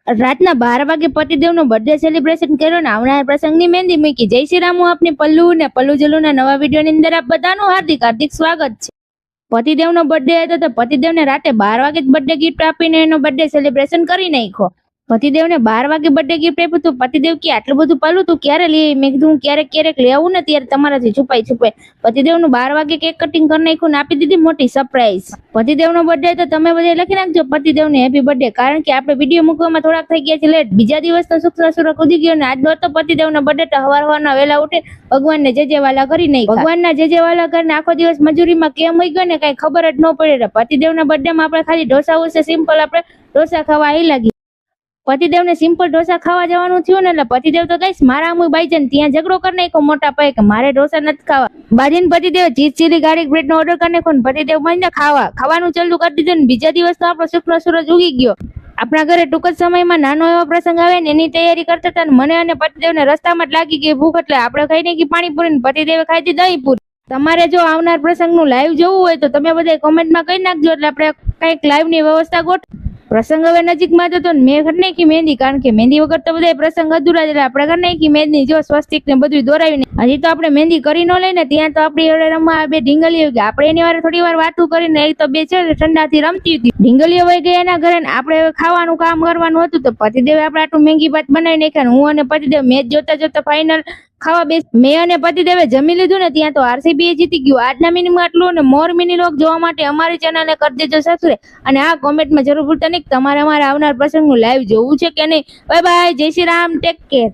રાતના 12 વાગે પતિદેવનો birthday celebration કર્યો ને આવનાર પ્રસંગની મહેંદી મૂકી. જય શ્રી રામ, હું આપની પલ્લુ ને પલ્લુ જલ્લુના નવા વિડીયોની અંદર આપ બધાનું હાર્દિક સ્વાગત છે. પતિદેવનો બર્થડે હતો તો પતિદેવને રાતે 12 વાગે જ બર્થડે ગિફ્ટ આપીને એનો બર્થડે સેલિબ્રેશન કરી નાખ્યો. પતિદેવને 12 વાગે બર્થડે ગિફ્ટ આપ્યું તો પતિદેવ કે આટલું બધું પલ્લુ તું ક્યારે લઈ? મેં કીધું હું ક્યારેક લેવું ને ત્યારે તમારાથી છુપાઈ પતિદેવનું 12 વાગે કેક કટિંગ કરી નાખ્યું ને આપી દીધી મોટી સરપ્રાઈઝ. પતિદેવનો બર્થડે તો તમે બધા લખી નાખજો પતિદેવને હેપી બર્થડે, કારણ કે આપણે વિડીયો મૂકવામાં થોડાક થઈ ગયા છે લેટ. બીજા દિવસનો શુક્ર કૂદી ગયો ને આજનો હતો પતિદેવનો બર્થડે તો સવારના વહેલા ઉઠે ભગવાનને જે વાલા કરી નહીં. ભગવાનના જે વાલા કરીને આખો દિવસ મજૂરીમાં કેમ હોઈ ગયો ને કઈ ખબર જ ન પડે. પતિદેવના બર્થડેમાં આપણે ખાલી ઢોસા ઉસે સિમ્પલ આપણે ઢોસા ખાવા આવી લાગી. પતિદેવને સિમ્પલ ઢોસા ખાવા જવાનું થયું ને એટલે પતિદેવ તો કઈશ મારા અમુક બાઈજન ત્યાં ઝઘડો કરી નાખ્યો મોટા પાયે કે મારે ઢોસા નથી ખાવા. બાજીને પતિદેવ ચીઝ ચીલી ગાર્લિક બ્રેડ નો ઓર્ડર કરી નાખ્યો ને પતિદેવ મને ખાવાનું ચાલુ કરી દીધું ને બીજા દિવસ તો આપણો શુક્ર સૂરજ ઉગી ગયો. આપણા ઘરે ટૂંક જ સમયમાં નાનો એવો પ્રસંગ આવે ને એની તૈયારી કરતા હતા ને મને અને પતિદેવને રસ્તામાં જ લાગી ગઈ ભૂખ, એટલે આપણે ખાઈ નાખી પાણીપુરી ને પતિદેવે ખાઈ દીધી દહીંપુરી. તમારે જો આવનાર પ્રસંગનું લાઈવ જોવું હોય તો તમે બધા કોમેન્ટમાં કહી નાખજો એટલે આપણે કંઈક લાઈવની વ્યવસ્થા ગોઠ. પ્રસંગ હવે નજીકમાં જતો ને મેં ઘર નાખી મહેંદી, કારણ કે મહેંદી વગર તો બધા પ્રસંગ અધૂરા, એટલે આપણે ઘર નાખી મહેંદી. જો સ્વસ્તિક ને બધું દોરાવીને હજી તો આપણે મહેંદી કરી ન લઈને ત્યાં તો આપણી જોડે રમવા બે ઢીંગલીઓ ગયા. આપણે એની વાર થોડી વાર વાતું કરીને એ તો બે છે ઠંડાથી રમતી હતી. ઢીંગલીઓ વહી ગયા એના ઘરે ને આપણે ખાવાનું કામ કરવાનું હતું તો પતિદેવે આપણે આટલું મેંગી ભાત બનાવી નાખ્યા. હું અને પતિદેવ મેચ જોતા ફાઇનલ ખાવા બેસ. મેં અને પતિદેવે જમી લીધું ને ત્યાં તો આરસીબી જીતી ગયું. આજના મિનિમમ આટલું અને મોર મિની લોક જોવા માટે અમારી ચેનલને કરી દેજો સબસ્ક્રાઇબ અને આ કોમેન્ટમાં જરૂર ભૂલતા નહીં તમારે અમારે આવનાર પ્રસંગનું લાઈવ જોવું છે કે નહીં. બાય બાય, જય શ્રી રામ, ટેક કેર.